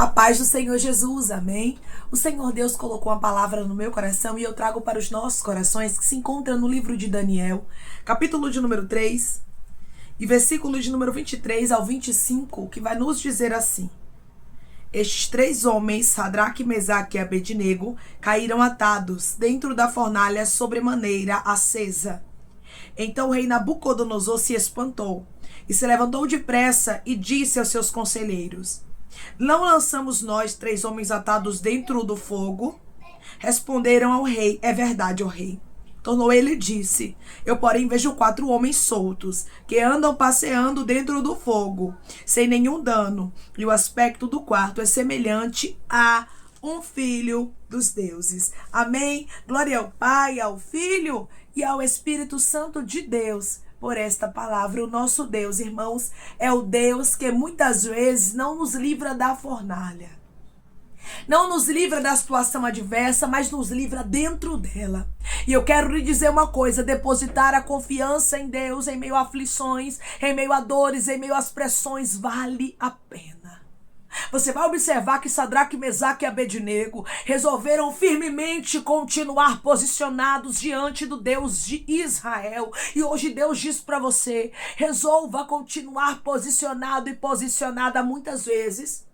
A paz do Senhor Jesus, amém? O Senhor Deus colocou uma palavra no meu coração e eu trago para os nossos corações, que se encontra no livro de Daniel, capítulo de número 3, e versículo de número 23 ao 25, que vai nos dizer assim: Estes 3 homens, Sadraque, Mesaque e Abednego, caíram atados dentro da fornalha sobremaneira acesa. Então o rei Nabucodonosor se espantou e se levantou depressa e disse aos seus conselheiros: Não lançamos nós 3 homens atados dentro do fogo? Responderam ao rei: É verdade, ó rei. Tornou ele e disse: Eu, porém, vejo 4 homens soltos, que andam passeando dentro do fogo, sem nenhum dano, e o aspecto do quarto é semelhante a um filho dos deuses. Amém? Glória ao Pai, ao Filho e ao Espírito Santo de Deus. Por esta palavra, o nosso Deus, irmãos, é o Deus que muitas vezes não nos livra da fornalha. Não nos livra da situação adversa, mas nos livra dentro dela. E eu quero lhe dizer uma coisa: depositar a confiança em Deus em meio a aflições, em meio a dores, em meio às pressões, vale a pena. Você vai observar que Sadraque, Mesaque e Abednego resolveram firmemente continuar posicionados diante do Deus de Israel. E hoje Deus diz para você: resolva continuar posicionado e posicionada. Muitas vezes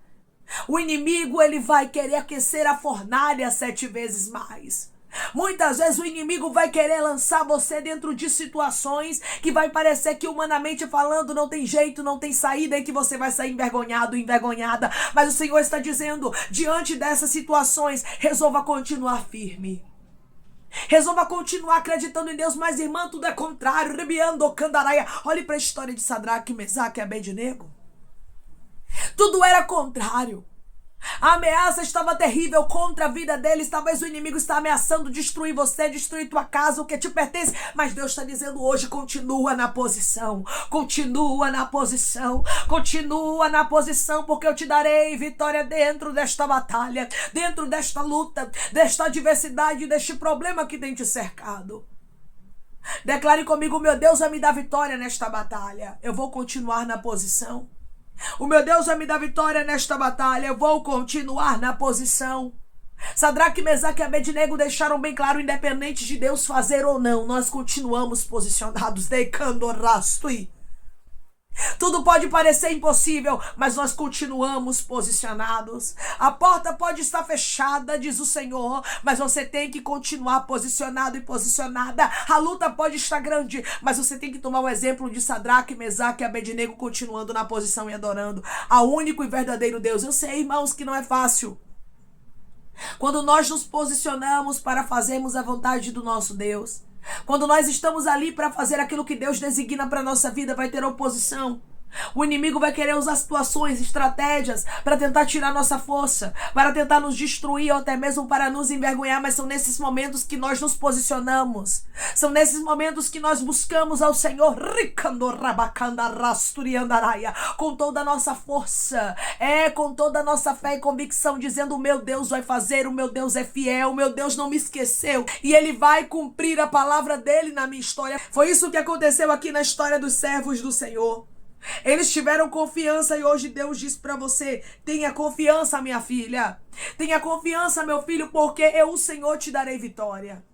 o inimigo ele vai querer aquecer a fornalha 7 vezes mais. Muitas vezes o inimigo vai querer lançar você dentro de situações que vai parecer que, humanamente falando, não tem jeito, não tem saída, e que você vai sair envergonhado, envergonhada. Mas o Senhor está dizendo: diante dessas situações, resolva continuar firme. Resolva continuar acreditando em Deus. Mas, irmã, tudo é contrário. Rebiando Candaraia. Olhe para a história de Sadraque, Mesaque e Abednego. Tudo era contrário. A ameaça estava terrível contra a vida deles. Talvez o inimigo está ameaçando destruir você, destruir tua casa, o que te pertence. Mas Deus está dizendo hoje: continua na posição. Continua na posição. Continua na posição, porque eu te darei vitória dentro desta batalha, dentro desta luta, desta adversidade, deste problema que tem te cercado. Declare comigo: meu Deus vai me dar vitória nesta batalha. Eu vou continuar na posição. O meu Deus vai me dar vitória nesta batalha. Eu vou continuar na posição. Sadraque, Mesaque e Abednego deixaram bem claro: independente de Deus fazer ou não, nós continuamos posicionados. Tudo pode parecer impossível, mas nós continuamos posicionados. A porta pode estar fechada, diz o Senhor, mas você tem que continuar posicionado e posicionada. A luta pode estar grande, mas você tem que tomar o exemplo de Sadraque, Mesaque e Abednego, continuando na posição e adorando ao único e verdadeiro Deus. Eu sei, irmãos, que não é fácil. Quando nós nos posicionamos para fazermos a vontade do nosso Deus, quando nós estamos ali para fazer aquilo que Deus designa para a nossa vida, vai ter oposição. O inimigo vai querer usar situações, estratégias para tentar tirar nossa força, para tentar nos destruir ou até mesmo para nos envergonhar. Mas são nesses momentos que nós nos posicionamos. São nesses momentos que nós buscamos ao Senhor com toda a nossa força, com toda a nossa fé e convicção, dizendo: o meu Deus vai fazer, o meu Deus é fiel, o meu Deus não me esqueceu e Ele vai cumprir a palavra dele na minha história. Foi isso que aconteceu aqui na história dos servos do Senhor. Eles tiveram confiança e hoje Deus diz para você: tenha confiança, minha filha. Tenha confiança, meu filho, porque eu, o Senhor, te darei vitória.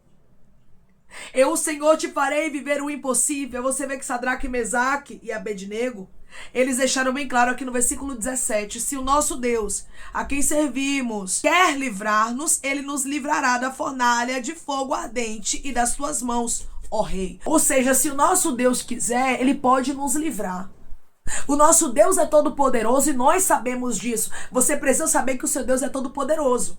Eu, o Senhor, te farei viver o impossível. Você vê que Sadraque, Mesaque e Abednego, eles deixaram bem claro aqui no versículo 17: se o nosso Deus, a quem servimos, quer livrar-nos, Ele nos livrará da fornalha de fogo ardente e das tuas mãos, ó rei. Ou seja, se o nosso Deus quiser, Ele pode nos livrar. O nosso Deus é todo poderoso e nós sabemos disso. Você precisa saber que o seu Deus é todo poderoso.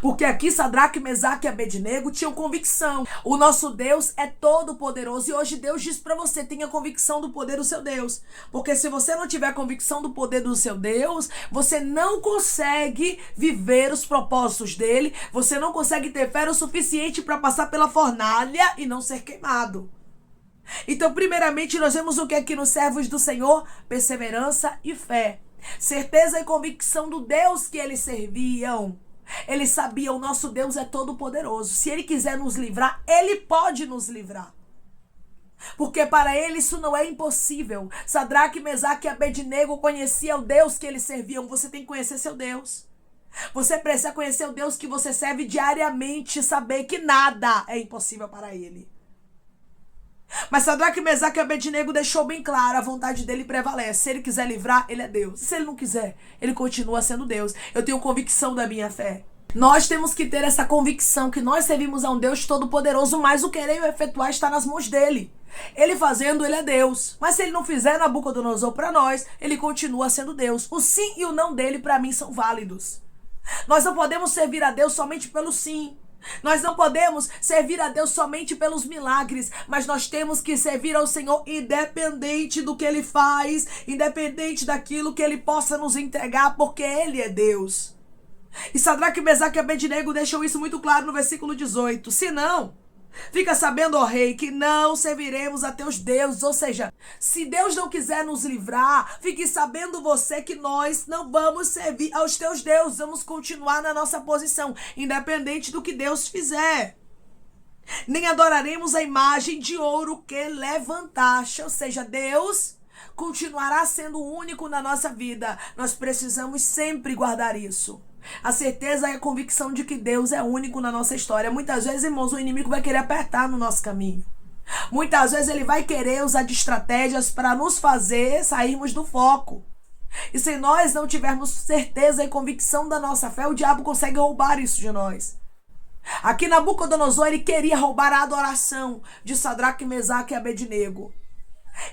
Porque aqui Sadraque, Mesaque e Abednego tinham convicção. O nosso Deus é todo poderoso. E hoje Deus diz para você: tenha convicção do poder do seu Deus. Porque se você não tiver convicção do poder do seu Deus, você não consegue viver os propósitos dele. Você não consegue ter fé o suficiente para passar pela fornalha e não ser queimado. Então, primeiramente, nós vemos o que aqui nos servos do Senhor? Perseverança e fé. Certeza e convicção do Deus que eles serviam. Eles sabiam: o nosso Deus é todo poderoso. Se Ele quiser nos livrar, Ele pode nos livrar. Porque para ele isso não é impossível. Sadraque, Mesaque e Abednego conheciam o Deus que eles serviam. Você tem que conhecer seu Deus. Você precisa conhecer o Deus que você serve diariamente e saber que nada é impossível para ele. Mas Sadraque, Mesaque e Abednego deixou bem claro, a vontade dele prevalece. Se ele quiser livrar, ele é Deus. Se ele não quiser, ele continua sendo Deus. Eu tenho convicção da minha fé. Nós temos que ter essa convicção que nós servimos a um Deus todo-poderoso, mas o querer e o efetuar está nas mãos dele. Ele fazendo, ele é Deus. Mas se ele não fizer Nabucodonosor para nós, ele continua sendo Deus. O sim e o não dele, para mim, são válidos. Nós não podemos servir a Deus somente pelo sim. Nós não podemos servir a Deus somente pelos milagres, mas nós temos que servir ao Senhor independente do que Ele faz, independente daquilo que Ele possa nos entregar, porque Ele é Deus. E Sadraque, Mesaque e Abednego deixam isso muito claro no versículo 18. Se não, fica sabendo, ó rei, que não serviremos a teus deuses. Ou seja, se Deus não quiser nos livrar, fique sabendo você que nós não vamos servir aos teus deuses. Vamos continuar na nossa posição, independente do que Deus fizer. Nem adoraremos a imagem de ouro que levantaste. Ou seja, Deus continuará sendo o único na nossa vida. Nós precisamos sempre guardar isso. A certeza e a convicção de que Deus é único na nossa história. Muitas vezes, irmãos, o inimigo vai querer apertar no nosso caminho. Muitas vezes ele vai querer usar de estratégias para nos fazer sairmos do foco. E se nós não tivermos certeza e convicção da nossa fé, o diabo consegue roubar isso de nós. Aqui Nabucodonosor, ele queria roubar a adoração de Sadraque, Mesaque e Abednego.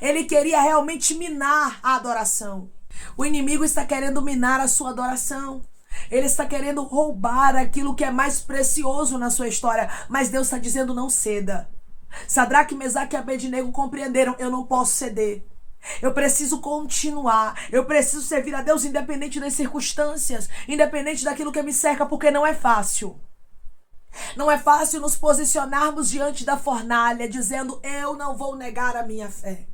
Ele queria realmente minar a adoração. O inimigo está querendo minar a sua adoração. Ele está querendo roubar aquilo que é mais precioso na sua história. Mas Deus está dizendo, não ceda. Sadraque, Mesaque e Abednego compreenderam, eu não posso ceder. Eu preciso continuar. Eu preciso servir a Deus independente das circunstâncias, independente daquilo que me cerca, porque não é fácil. Não é fácil nos posicionarmos diante da fornalha, dizendo, eu não vou negar a minha fé.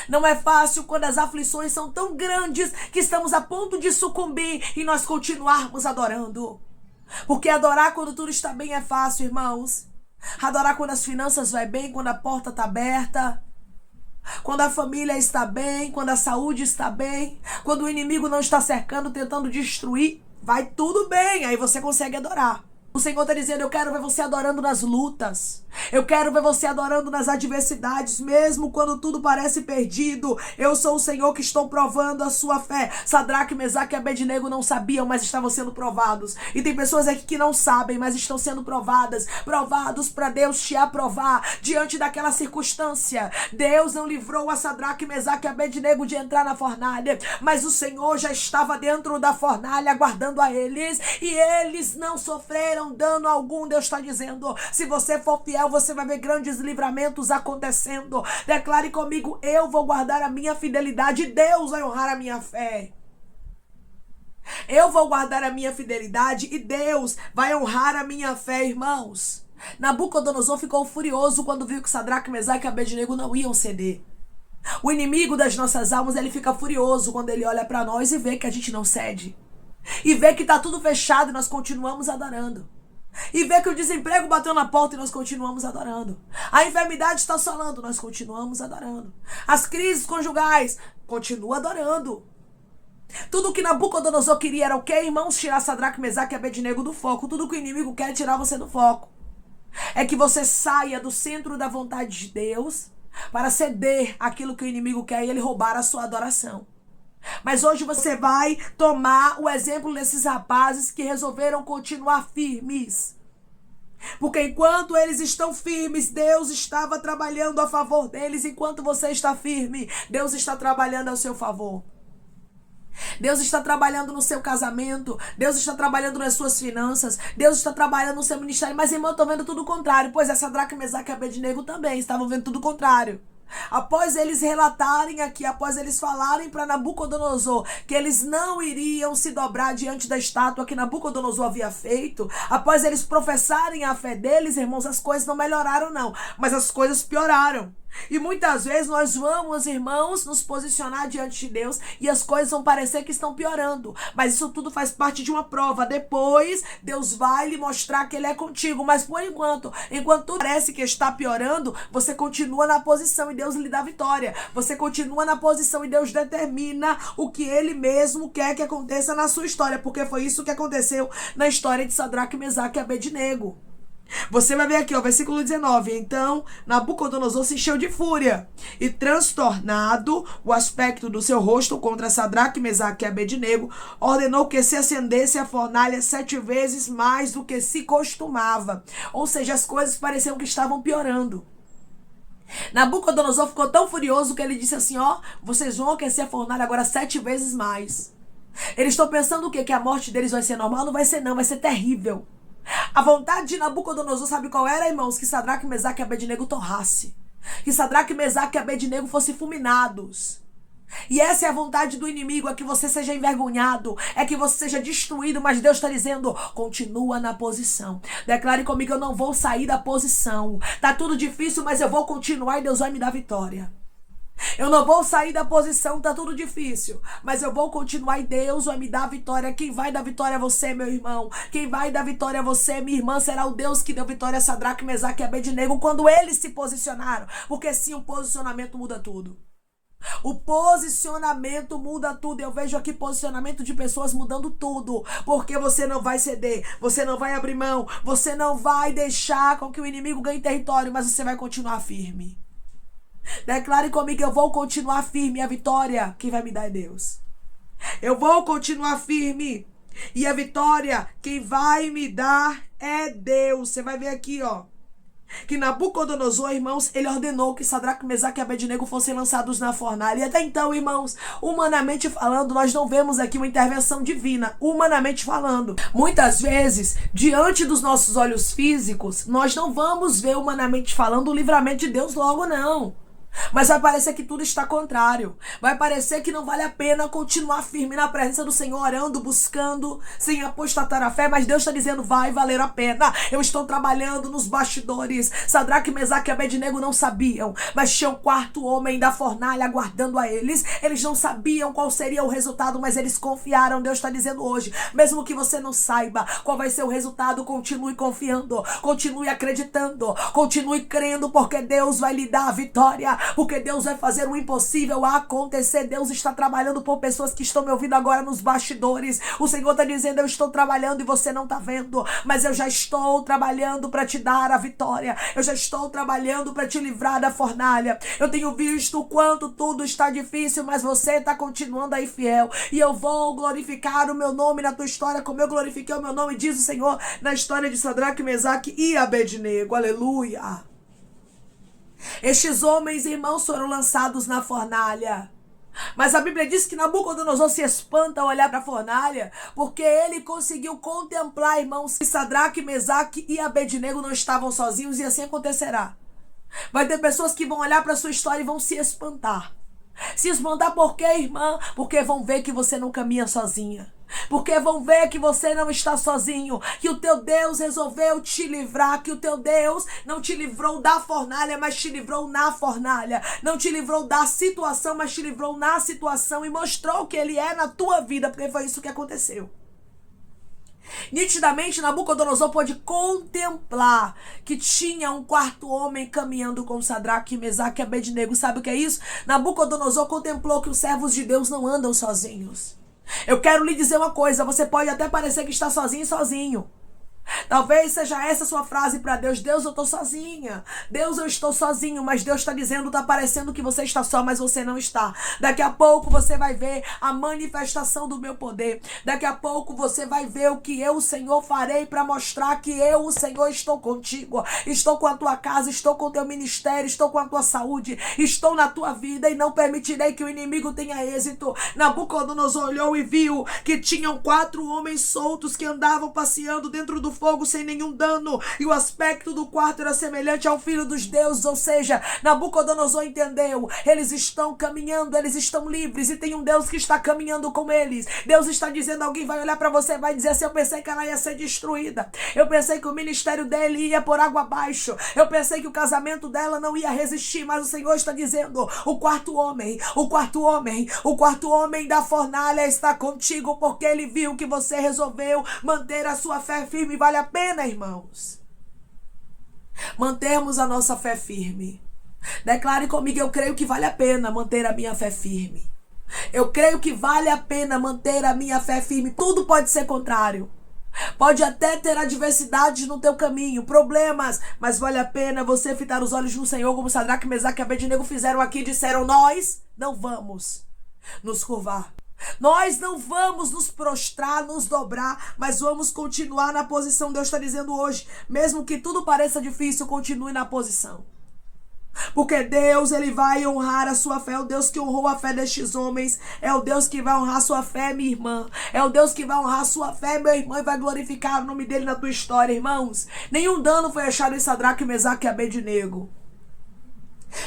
Não é fácil quando as aflições são tão grandes que estamos a ponto de sucumbir e nós continuarmos adorando. Porque adorar quando tudo está bem é fácil, irmãos. Adorar quando as finanças vai bem, quando a porta está aberta, quando a família está bem, quando a saúde está bem, quando o inimigo não está cercando, tentando destruir, vai tudo bem, aí você consegue adorar. O Senhor está dizendo, eu quero ver você adorando nas lutas. Eu quero ver você adorando nas adversidades, mesmo quando tudo parece perdido. Eu sou o Senhor que estou provando a sua fé. Sadraque, Mesaque e Abednego não sabiam, mas estavam sendo provados. E tem pessoas aqui que não sabem, mas estão sendo provadas. Provados para Deus te aprovar diante daquela circunstância. Deus não livrou a Sadraque, Mesaque e Abednego de entrar na fornalha, mas o Senhor já estava dentro da fornalha aguardando a eles. E eles não sofreram dano algum. Deus está dizendo, se você for fiel, você vai ver grandes livramentos acontecendo. Declare comigo, eu vou guardar a minha fidelidade, Deus vai honrar a minha fé. Eu vou guardar a minha fidelidade e Deus vai honrar a minha fé, irmãos. Nabucodonosor ficou furioso quando viu que Sadraque, Mesaque e Abednego não iam ceder. O inimigo das nossas almas, ele fica furioso quando ele olha para nós e vê que a gente não cede. E vê que está tudo fechado e nós continuamos adorando. E vê que o desemprego bateu na porta e nós continuamos adorando. A enfermidade está assolando, nós continuamos adorando. As crises conjugais, continua adorando. Tudo que Nabucodonosor queria era o quê, irmãos? Tirar Sadraque, Mesaque e Abednego do foco. Tudo que o inimigo quer é tirar você do foco. É que você saia do centro da vontade de Deus para ceder aquilo que o inimigo quer e ele roubar a sua adoração. Mas hoje você vai tomar o exemplo desses rapazes que resolveram continuar firmes. Porque enquanto eles estão firmes, Deus estava trabalhando a favor deles. Enquanto você está firme, Deus está trabalhando ao seu favor. Deus está trabalhando no seu casamento. Deus está trabalhando nas suas finanças. Deus está trabalhando no seu ministério. Mas, irmão, eu estou vendo tudo o contrário. Pois Sadraque, Mesaque e Abednego também estavam vendo tudo o contrário. Após eles relatarem aqui, após eles falarem para Nabucodonosor que eles não iriam se dobrar diante da estátua que Nabucodonosor havia feito, após eles professarem a fé deles, irmãos, as coisas não melhoraram não, mas as coisas pioraram. E muitas vezes nós vamos, irmãos, nos posicionar diante de Deus e as coisas vão parecer que estão piorando. Mas isso tudo faz parte de uma prova. Depois, Deus vai lhe mostrar que Ele é contigo. Mas por enquanto tudo parece que está piorando, você continua na posição e Deus lhe dá vitória. Você continua na posição e Deus determina o que Ele mesmo quer que aconteça na sua história. Porque foi isso que aconteceu na história de Sadraque, Mesaque e Abednego. Você vai ver aqui, ó, versículo 19. Então Nabucodonosor se encheu de fúria e, transtornado o aspecto do seu rosto contra Sadraque, Mesaque e Abednego, ordenou que se acendesse a fornalha 7 vezes mais do que se costumava. Ou seja, as coisas pareciam que estavam piorando. Nabucodonosor ficou tão furioso que ele disse assim, ó, vocês vão aquecer a fornalha agora 7 vezes mais. Eles estão pensando o quê? Que a morte deles vai ser normal? Não vai ser não, vai ser terrível. A vontade de Nabucodonosor, sabe qual era, irmãos? Que Sadraque, Mesaque e Abednego torrasse. Que Sadraque, Mesaque e Abednego fossem fulminados. E essa é a vontade do inimigo, é que você seja envergonhado, é que você seja destruído, mas Deus está dizendo, continua na posição. Declare comigo, eu não vou sair da posição. Tá tudo difícil, mas eu vou continuar e Deus vai me dar vitória. Eu não vou sair da posição, tá tudo difícil, mas eu vou continuar e Deus vai me dar a vitória. Quem vai dar vitória é você, meu irmão. Quem vai dar vitória é você, minha irmã. Será o Deus que deu vitória a Sadraque, Mesaque e Abednego quando eles se posicionaram. Porque sim, o posicionamento muda tudo. O posicionamento muda tudo. Eu vejo aqui posicionamento de pessoas mudando tudo. Porque você não vai ceder, você não vai abrir mão, você não vai deixar com que o inimigo ganhe território, mas você vai continuar firme. Declare comigo, eu vou continuar firme. A vitória quem vai me dar é Deus. Eu vou continuar firme. E a vitória quem vai me dar é Deus. Você vai ver aqui, ó, que Nabucodonosor, irmãos, ele ordenou que Sadraque, Mesaque e Abednego fossem lançados na fornalha. E até então, irmãos, humanamente falando, nós não vemos aqui uma intervenção divina, humanamente falando. Muitas vezes, diante dos nossos olhos físicos, nós não vamos ver, humanamente falando, o livramento de Deus logo, não. Mas vai parecer que tudo está contrário. Vai parecer que não vale a pena continuar firme na presença do Senhor, orando, buscando, sem apostatar a fé. Mas Deus está dizendo, vai valer a pena. Eu estou trabalhando nos bastidores. Sadraque, Mesaque e Abednego não sabiam, mas tinha um 4º homem da fornalha aguardando a eles. Eles não sabiam qual seria o resultado, mas eles confiaram. Deus está dizendo hoje, mesmo que você não saiba qual vai ser o resultado, continue confiando, continue acreditando, continue crendo, porque Deus vai lhe dar a vitória. Porque Deus vai fazer o impossível acontecer. Deus está trabalhando por pessoas que estão me ouvindo agora nos bastidores. O Senhor está dizendo, eu estou trabalhando e você não está vendo, mas eu já estou trabalhando para te dar a vitória. Eu já estou trabalhando para te livrar da fornalha. Eu tenho visto o quanto tudo está difícil, mas você está continuando aí fiel. E eu vou glorificar o meu nome na tua história, como eu glorifiquei o meu nome, diz o Senhor, na história de Sadraque, Mesaque e Abednego. Aleluia! Estes homens, irmãos, foram lançados na fornalha. Mas a Bíblia diz que Nabucodonosor se espanta ao olhar para a fornalha, porque ele conseguiu contemplar, irmãos, que Sadraque, Mesaque e Abednego não estavam sozinhos, e assim acontecerá. Vai ter pessoas que vão olhar para a sua história e vão se espantar. Se espantar por quê, irmã? Porque vão ver que você não caminha sozinha. Porque vão ver que você não está sozinho, que o teu Deus resolveu te livrar, que o teu Deus não te livrou da fornalha, mas te livrou na fornalha. Não te livrou da situação, mas te livrou na situação e mostrou que Ele é na tua vida, porque foi isso que aconteceu. Nitidamente, Nabucodonosor pôde contemplar que tinha um 4º homem caminhando com Sadraque, Mesaque e Abednego. Sabe o que é isso? Nabucodonosor contemplou que os servos de Deus não andam sozinhos. Eu quero lhe dizer uma coisa, você pode até parecer que está sozinho e sozinho. Talvez seja essa a sua frase para Deus. Deus, eu estou sozinha. Deus, eu estou sozinho. Mas Deus está dizendo, está parecendo que você está só, mas você não está. Daqui a pouco você vai ver a manifestação do meu poder. Daqui a pouco você vai ver o que eu, o Senhor, farei para mostrar que eu, o Senhor, estou contigo. Estou com a tua casa, estou com o teu ministério, estou com a tua saúde, estou na tua vida e não permitirei que o inimigo tenha êxito. Nabucodonosor olhou e viu que tinham 4 homens soltos que andavam passeando dentro do fogo sem nenhum dano. E o aspecto do quarto era semelhante ao filho dos deuses, ou seja, Nabucodonosor entendeu. Eles estão caminhando, eles estão livres e tem um Deus que está caminhando com eles. Deus está dizendo, alguém vai olhar para você e vai dizer assim, eu pensei que ela ia ser destruída. Eu pensei que o ministério dele ia por água abaixo. Eu pensei que o casamento dela não ia resistir, mas o Senhor está dizendo, o quarto homem da fornalha está contigo, porque ele viu que você resolveu manter a sua fé firme. Vale a pena, irmãos, mantermos a nossa fé firme. Declare comigo, eu creio que vale a pena manter a minha fé firme. Eu creio que vale a pena manter a minha fé firme. Tudo pode ser contrário. Pode até ter adversidades no teu caminho, problemas, mas vale a pena você fitar os olhos no Senhor, como Sadraque, Mesaque e Abednego fizeram aqui, disseram, nós não vamos nos curvar. Nós não vamos nos prostrar, nos dobrar, mas vamos continuar na posição. Deus está dizendo hoje, mesmo que tudo pareça difícil, continue na posição. Porque Deus, ele vai honrar a sua fé. É o Deus que honrou a fé destes homens. É o Deus que vai honrar a sua fé, minha irmã. É o Deus que vai honrar a sua fé, meu irmão, e vai glorificar o nome dele na tua história, irmãos. Nenhum dano foi achado em Sadraque, Mesaque e Abednego.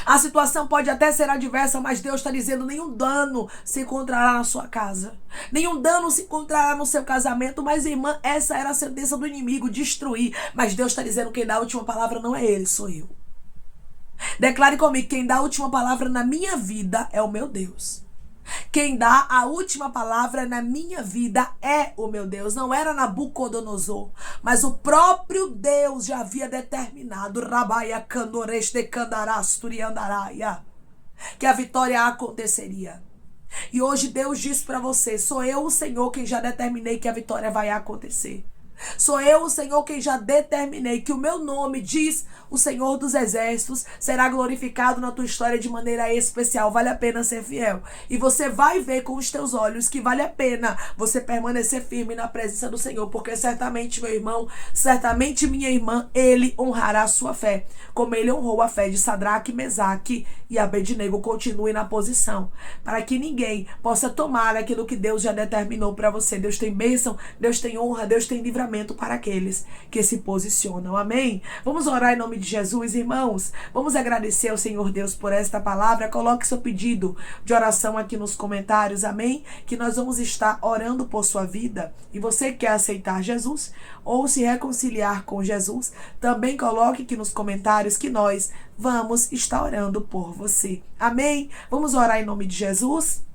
A situação pode até ser adversa, mas Deus está dizendo, nenhum dano se encontrará na sua casa. Nenhum dano se encontrará no seu casamento. Mas, irmã, essa era a sentença do inimigo, destruir. Mas Deus está dizendo, quem dá a última palavra não é ele, sou eu. Declare comigo, quem dá a última palavra na minha vida é o meu Deus. Quem dá a última palavra na minha vida é o meu Deus. Não era Nabucodonosor, mas o próprio Deus já havia determinado que a vitória aconteceria. E hoje Deus diz para você, sou eu o Senhor quem já determinei que a vitória vai acontecer. Sou eu, o Senhor, quem já determinei que o meu nome, diz o Senhor dos Exércitos, será glorificado na tua história de maneira especial. Vale a pena ser fiel. E você vai ver com os teus olhos que vale a pena você permanecer firme na presença do Senhor. Porque certamente, meu irmão, certamente, minha irmã, ele honrará a sua fé. Como ele honrou a fé de Sadraque, Mesaque e Abednego. Continue na posição. Para que ninguém possa tomar aquilo que Deus já determinou para você. Deus tem bênção, Deus tem honra, Deus tem livramento para aqueles que se posicionam. Amém? Vamos orar em nome de Jesus, irmãos. Vamos agradecer ao Senhor Deus por esta palavra. Coloque seu pedido de oração aqui nos comentários. Amém? Que nós vamos estar orando por sua vida. E você quer aceitar Jesus ou se reconciliar com Jesus, também coloque aqui nos comentários que nós vamos estar orando por você. Amém? Vamos orar em nome de Jesus?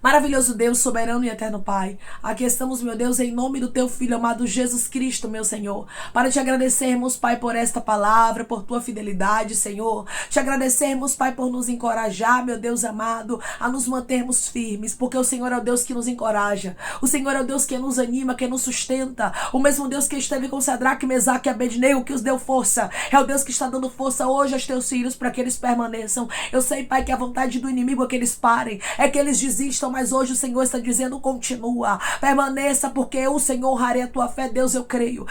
Maravilhoso Deus, soberano e eterno Pai, aqui estamos, meu Deus, em nome do Teu Filho amado Jesus Cristo, meu Senhor, para Te agradecermos, Pai, por esta palavra, por Tua fidelidade, Senhor. Te agradecermos, Pai, por nos encorajar, meu Deus amado, a nos mantermos firmes, porque o Senhor é o Deus que nos encoraja, o Senhor é o Deus que nos anima, que nos sustenta, o mesmo Deus que esteve com Sadraque, Mesaque e Abednego, que os deu força, é o Deus que está dando força hoje aos Teus filhos para que eles permaneçam. Eu sei, Pai, que a vontade do inimigo é que eles parem, é que eles desistam, mas hoje o Senhor está dizendo, continua, permaneça, porque eu, o Senhor, honrarei a tua fé. Deus, eu creio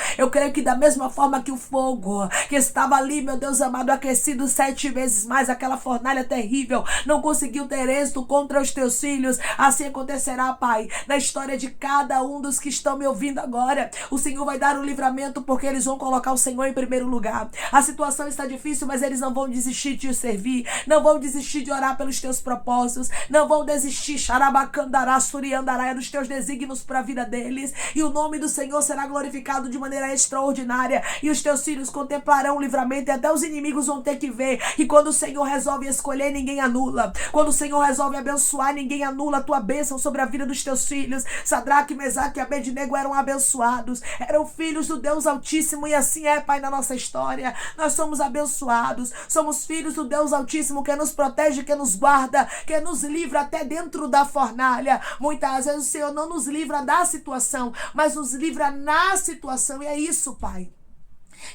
que da mesma forma que o fogo que estava ali, meu Deus amado, aquecido 7 vezes mais, aquela fornalha terrível, não conseguiu ter êxito contra os teus filhos, assim acontecerá, Pai, na história de cada um dos que estão me ouvindo agora. O Senhor vai dar um livramento, porque eles vão colocar o Senhor em primeiro lugar. A situação está difícil, mas eles não vão desistir de te servir, não vão desistir de orar pelos teus propósitos, não vão desistir, dos teus desígnios para a vida deles, e o nome do Senhor será glorificado de maneira extraordinária, e os teus filhos contemplarão o livramento, e até os inimigos vão ter que ver, e quando o Senhor resolve escolher, ninguém anula, quando o Senhor resolve abençoar, ninguém anula a tua bênção sobre a vida dos teus filhos. Sadraque, Mesaque e Abednego eram abençoados, eram filhos do Deus Altíssimo, e assim é, Pai, na nossa história, nós somos abençoados, somos filhos do Deus Altíssimo, que nos protege, que nos guarda, que nos livra até dentro da fornalha. Muitas vezes o Senhor não nos livra da situação, mas nos livra na situação, e é isso, Pai,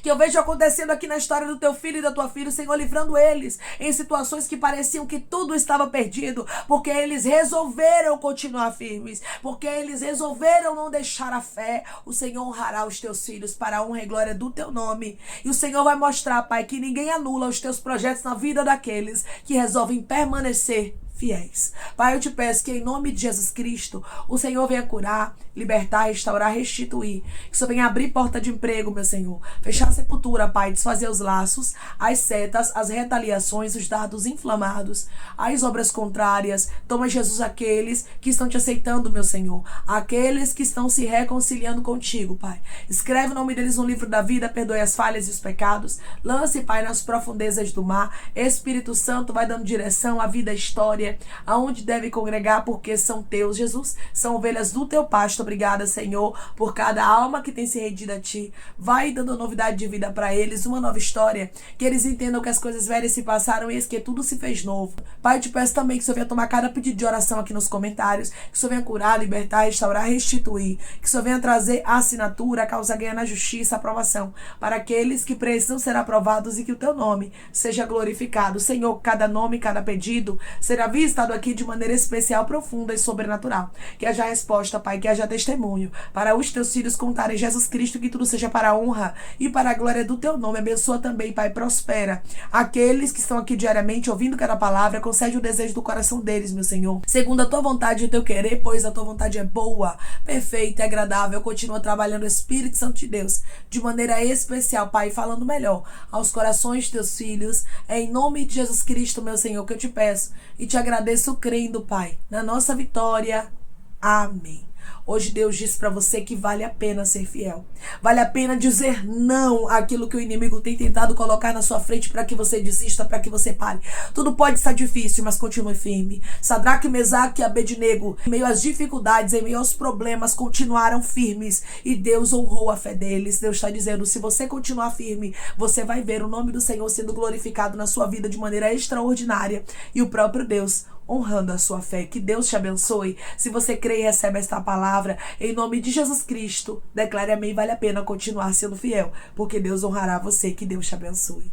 que eu vejo acontecendo aqui na história do teu filho e da tua filha, o Senhor livrando eles em situações que pareciam que tudo estava perdido, porque eles resolveram continuar firmes, porque eles resolveram não deixar a fé. O Senhor honrará os teus filhos para a honra e glória do teu nome, e o Senhor vai mostrar, Pai, que ninguém anula os teus projetos na vida daqueles que resolvem permanecer fiéis. Pai, eu te peço que em nome de Jesus Cristo, o Senhor venha curar, libertar, restaurar, restituir. Que o Senhor venha abrir porta de emprego, meu Senhor. Fechar a sepultura, Pai, desfazer os laços, as setas, as retaliações, os dardos inflamados, as obras contrárias. Toma, Jesus, aqueles que estão te aceitando, meu Senhor. Aqueles que estão se reconciliando contigo, Pai. Escreve o nome deles no livro da vida, perdoe as falhas e os pecados. Lance, Pai, nas profundezas do mar. Espírito Santo vai dando direção à vida, à história, aonde deve congregar, porque são teus, Jesus. São ovelhas do teu pasto. Obrigada, Senhor, por cada alma que tem se rendido a ti. Vai dando novidade de vida para eles, uma nova história, que eles entendam que as coisas velhas se passaram e que tudo se fez novo. Pai, eu te peço também que o Senhor venha tomar cada pedido de oração aqui nos comentários, que o Senhor venha curar, libertar, restaurar, restituir, que o Senhor venha trazer a assinatura, a causa ganha na justiça, a aprovação, para aqueles que precisam ser aprovados e que o teu nome seja glorificado. Senhor, cada nome, cada pedido será visitado aqui de maneira especial, profunda e sobrenatural. Que haja resposta, Pai, que haja testemunho para os teus filhos contarem Jesus Cristo, que tudo seja para a honra e para a glória do teu nome. Abençoa também, Pai, prospera aqueles que estão aqui diariamente ouvindo cada palavra, concede o desejo do coração deles, meu Senhor, segundo a tua vontade e o teu querer, pois a tua vontade é boa, perfeita e agradável. Continua trabalhando o Espírito Santo de Deus de maneira especial, Pai, falando melhor aos corações de teus filhos. É em nome de Jesus Cristo, meu Senhor, que eu te peço e te agradeço crendo, Pai, na nossa vitória. Amém. Hoje Deus diz para você que vale a pena ser fiel. Vale a pena dizer não àquilo que o inimigo tem tentado colocar na sua frente para que você desista, para que você pare. Tudo pode estar difícil, mas continue firme. Sadraque, Mesaque e Abednego, em meio às dificuldades, em meio aos problemas, continuaram firmes e Deus honrou a fé deles. Deus está dizendo, se você continuar firme, você vai ver o nome do Senhor sendo glorificado na sua vida de maneira extraordinária e o próprio Deus honrando a sua fé. Que Deus te abençoe. Se você crê e recebe esta palavra, em nome de Jesus Cristo, declare amém. Vale a pena continuar sendo fiel, porque Deus honrará você. Que Deus te abençoe.